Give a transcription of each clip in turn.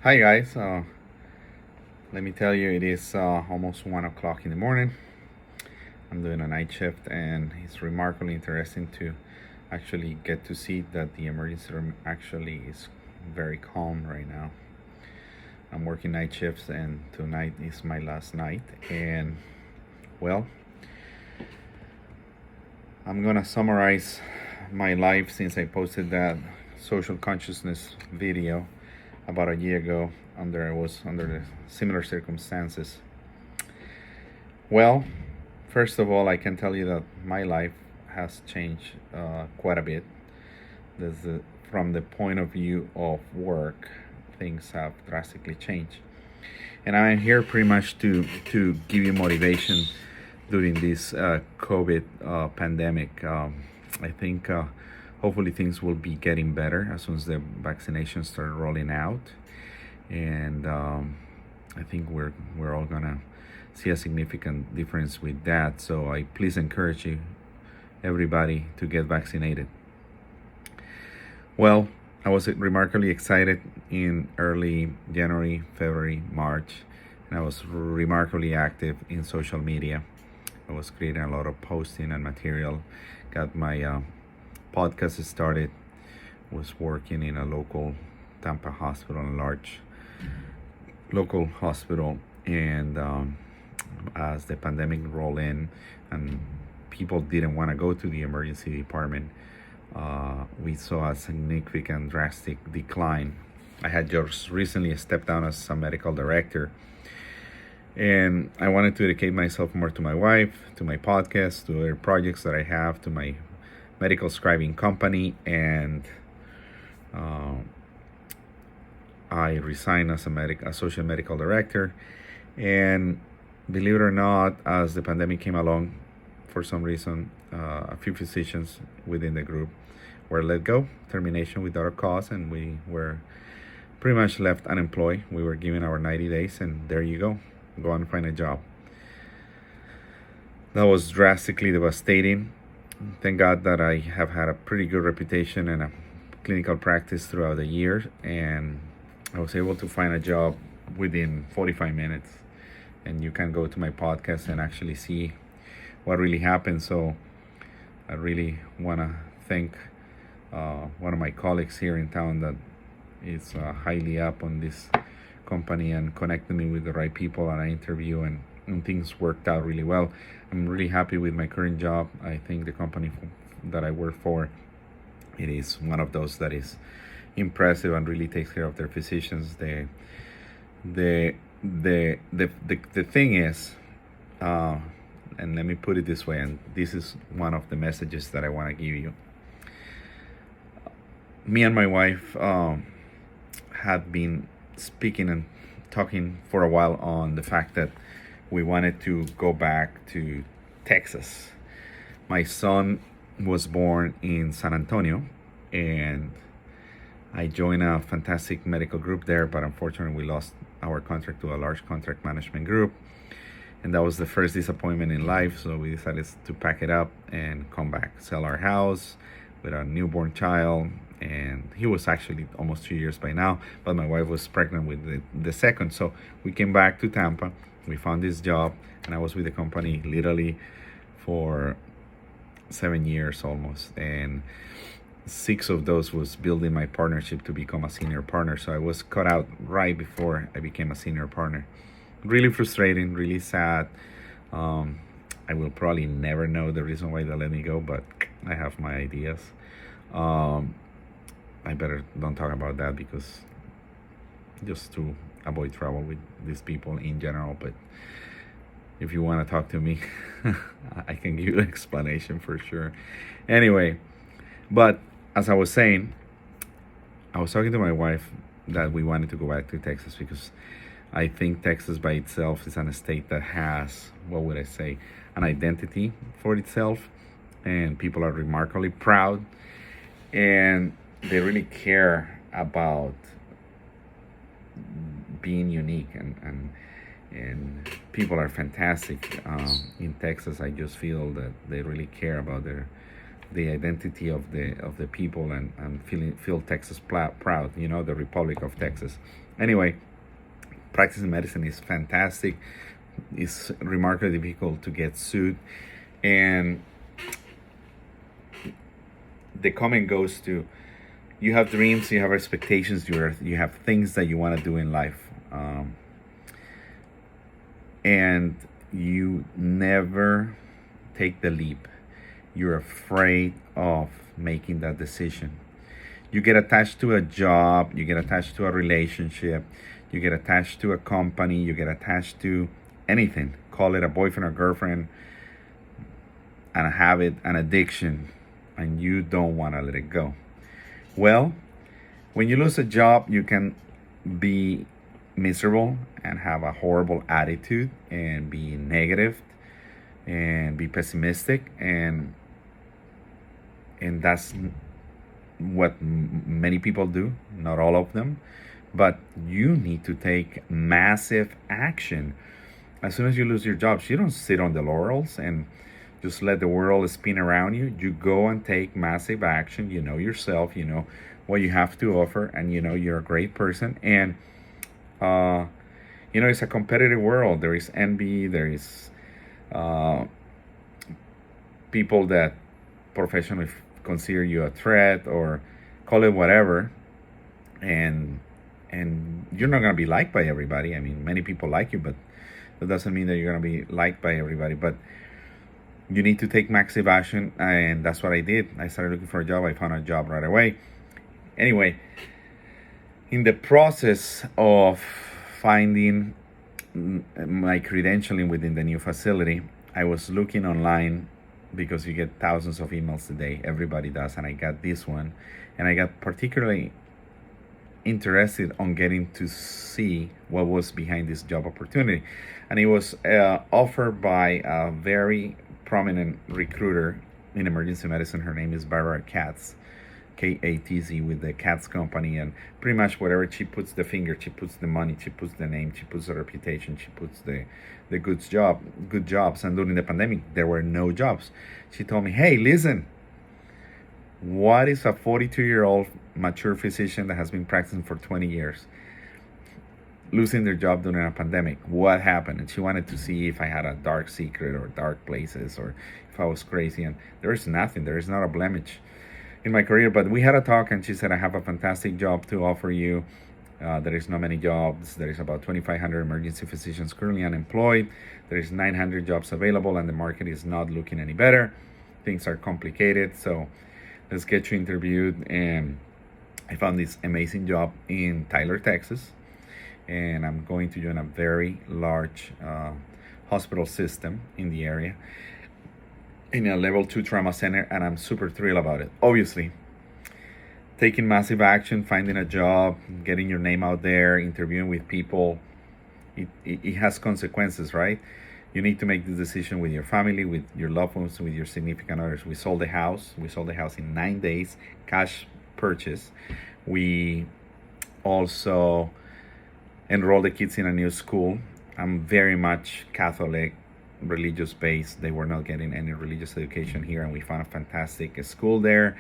Hi guys, let me tell you, it is almost 1 o'clock in the morning. I'm doing a night shift, and it's remarkably interesting to actually get to see that the emergency room actually is very calm right now. I'm working night shifts, and tonight is my last night. And well, I'm gonna summarize my life since I posted that social consciousness video about a year ago. I was under the similar circumstances. Well, first of all, I can tell you that my life has changed quite a bit. From the point of view of work, things have drastically changed, and I'm here pretty much to give you motivation during this COVID pandemic. I think hopefully things will be getting better as soon as the vaccinations start rolling out, and I think we're all gonna see a significant difference with that. So I please encourage you, everybody, to get vaccinated. Well, I was remarkably excited in early January, February, March, and I was remarkably active in social media. I was creating a lot of posting and material, got my podcast started, was working in a local Tampa hospital, a large local hospital, and as the pandemic rolled in and people didn't want to go to the emergency department, we saw a significant drastic decline. I had just recently stepped down as a medical director, and I wanted to dedicate myself more to my wife, to my podcast, to other projects that I have, to my medical scribing company, and I resigned as associate medical director. And believe it or not, as the pandemic came along, for some reason, a few physicians within the group were let go, termination without a cause, and we were pretty much left unemployed. We were given our 90 days, and there you go and find a job. That was drastically devastating. Thank God that I have had a pretty good reputation and a clinical practice throughout the years, and I was able to find a job within 45 minutes. And you can go to my podcast and actually see what really happened. So I really want to thank one of my colleagues here in town that is highly up on this company and connected me with the right people at an interview, and things worked out really well. I'm really happy with my current job. I think the company that I work for, it is one of those that is impressive and really takes care of their physicians. The thing is, and let me put it this way, and this is one of the messages that I want to give you. Me and my wife had been speaking and talking for a while on the fact that we wanted to go back to Texas. My son was born in San Antonio, and I joined a fantastic medical group there, but unfortunately we lost our contract to a large contract management group, and that was the first disappointment in life. So we decided to pack it up and come back, sell our house with a newborn child, and he was actually almost 2 years by now, but my wife was pregnant with the second. So we came back to Tampa. We found this job, and I was with the company literally for 7 years almost, and 6 of those was building my partnership to become a senior partner. So I was cut out right before I became a senior partner. Really frustrating, really sad. I will probably never know the reason why they let me go, but I have my ideas. I better don't talk about that, because just to avoid trouble with these people in general. But if you want to talk to me, I can give you an explanation for sure. Anyway, but as I was saying, I was talking to my wife that we wanted to go back to Texas, because I think Texas by itself is a state that has, what would I say, an identity for itself, and people are remarkably proud, and they really care about being unique, and people are fantastic in Texas. I just feel that they really care about the identity of the people, and feel Texas proud. The Republic of Texas. Anyway, practicing medicine is fantastic. It's remarkably difficult to get sued, and the comment goes to, you have dreams, you have expectations, you have things that you want to do in life, and you never take the leap. You're afraid of making that decision. You get attached to a job, you get attached to a relationship, you get attached to a company, you get attached to anything. Call it a boyfriend or girlfriend, and a habit, an addiction, and you don't want to let it go. Well, when you lose a job, you can be miserable and have a horrible attitude and be negative and be pessimistic, and that's what many people do, not all of them. But you need to take massive action. As soon as you lose your jobs, you don't sit on the laurels and just let the world spin around you. You go and take massive action. You know yourself, you know what you have to offer, and you know you're a great person. And it's a competitive world. There is envy, there is people that professionally consider you a threat, or call it whatever, and you're not going to be liked by everybody. I mean, many people like you, but that doesn't mean that you're going to be liked by everybody. But you need to take massive action, and that's what I did. I started looking for a job. I found a job right away. Anyway, in the process of finding my credentialing within the new facility, I was looking online, because you get thousands of emails a day. Everybody does, and I got this one, and I got particularly interested on getting to see what was behind this job opportunity. And it was offered by a very prominent recruiter in emergency medicine. Her name is Barbara Katz, Katz, with the Katz company. And pretty much whatever she puts the finger, she puts the money, she puts the name, she puts the reputation, she puts the good jobs. And during the pandemic, there were no jobs. She told me, hey, listen, what is a 42-year-old mature physician that has been practicing for 20 years losing their job during a pandemic? What happened? And she wanted to see if I had a dark secret or dark places, or if I was crazy. And there is nothing. There is not a blemish in my career. But we had a talk, and she said, I have a fantastic job to offer you. There is not many jobs. There is about 2,500 emergency physicians currently unemployed. There is 900 jobs available, and the market is not looking any better. Things are complicated. So let's get you interviewed. And I found this amazing job in Tyler, Texas. And I'm going to join a very large hospital system in the area, in a level 2 trauma center, and I'm super thrilled about it. Obviously, taking massive action, finding a job, getting your name out there, interviewing with people, it has consequences, right? You need to make the decision with your family, with your loved ones, with your significant others. We sold the house. We sold the house in 9 days, cash purchase. We also enrolled the kids in a new school. I'm very much Catholic, religious based. They were not getting any religious education here, and we found a fantastic school there,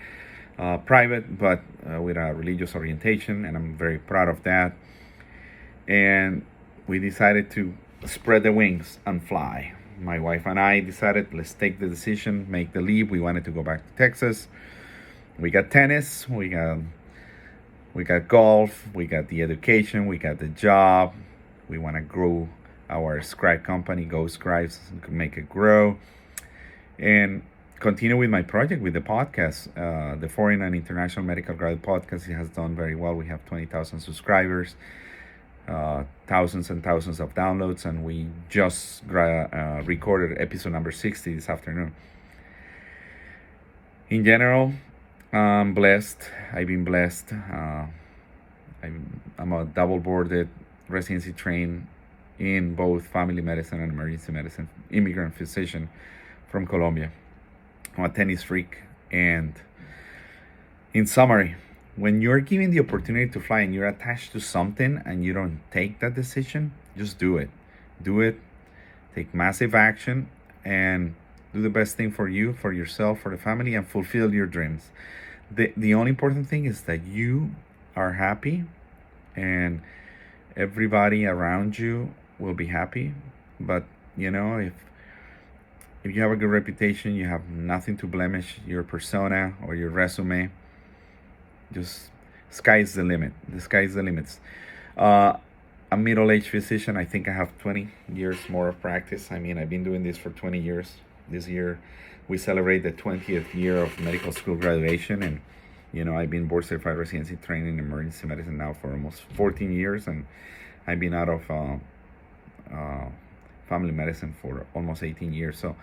private, but with a religious orientation, and I'm very proud of that. And we decided to spread the wings and fly. My wife and I decided, let's take the decision, make the leap. We wanted to go back to Texas. We got tennis, we got golf, we got the education, we got the job. We want to grow our scribe company, Go Scribes, make it grow, and continue with my project with the podcast, the Foreign and International Medical Grad Podcast. It has done very well. We have 20,000 subscribers, thousands and thousands of downloads, and we just recorded episode number 60 this afternoon. In general, I'm blessed. I've been blessed. I'm a double-boarded residency trained in both family medicine and emergency medicine, immigrant physician from Colombia. I'm a tennis freak. And in summary, when you're given the opportunity to fly and you're attached to something and you don't take that decision, just do it. Do it. Take massive action, and do the best thing for you, for yourself, for the family, and fulfill your dreams. The only important thing is that you are happy, and everybody around you will be happy. But if you have a good reputation, you have nothing to blemish your persona or your resume. Just sky's the limit. The sky's the limits. A middle-aged physician. I think I have 20 years more of practice. I mean, I've been doing this for 20 years. This year, we celebrate the 20th year of medical school graduation, and I've been board certified residency training in emergency medicine now for almost 14 years, and I've been out of family medicine for almost 18 years. So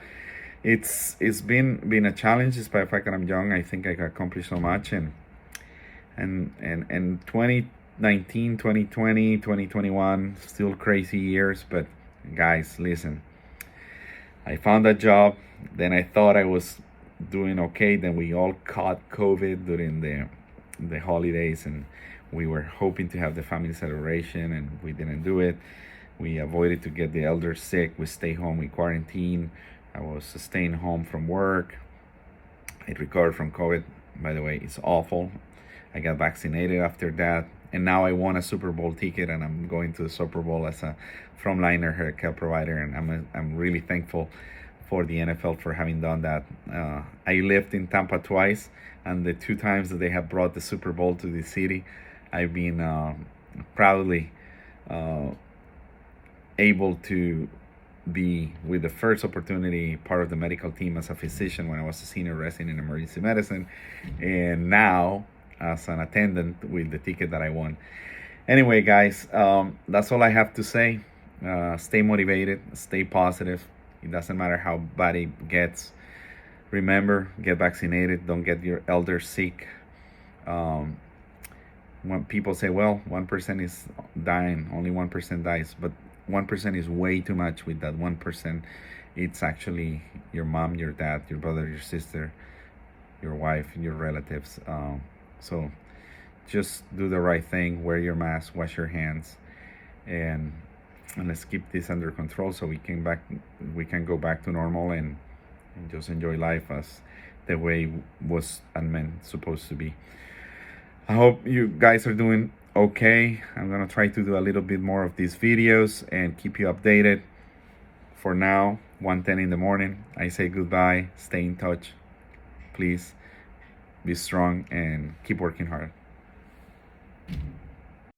it's been a challenge, despite the fact that I'm young. I think I can accomplish so much, and 2019, 2020, 2021, still crazy years. But guys, listen, I found a job, then I thought I was doing okay, then we all caught COVID during the holidays, and we were hoping to have the family celebration, and we didn't do it. We avoided to get the elders sick. We stayed home, we quarantined. I was staying home from work. I recovered from COVID. By the way, it's awful. I got vaccinated after that, and now I won a Super Bowl ticket, and I'm going to the Super Bowl as a frontliner healthcare provider, and I'm really thankful for the NFL for having done that. I lived in Tampa twice, and the 2 times that they have brought the Super Bowl to the city, I've been proudly able to be, with the first opportunity, part of the medical team as a physician when I was a senior resident in emergency medicine, and now as an attendant with the ticket that I won. Anyway, guys, that's all I have to say. Stay motivated, stay positive. It doesn't matter how bad it gets. Remember, get vaccinated. Don't get your elders sick. When people say, well, 1% is dying, only 1% dies, but 1% is way too much. With that 1%, it's actually your mom, your dad, your brother, your sister, your wife, your relatives. So just do the right thing, wear your mask, wash your hands, and let's keep this under control so we can go back to normal, and just enjoy life as the way it was and meant supposed to be. I hope you guys are doing okay. I'm gonna try to do a little bit more of these videos and keep you updated. For now, 1:10 in the morning, I say goodbye. Stay in touch. Please be strong and keep working hard.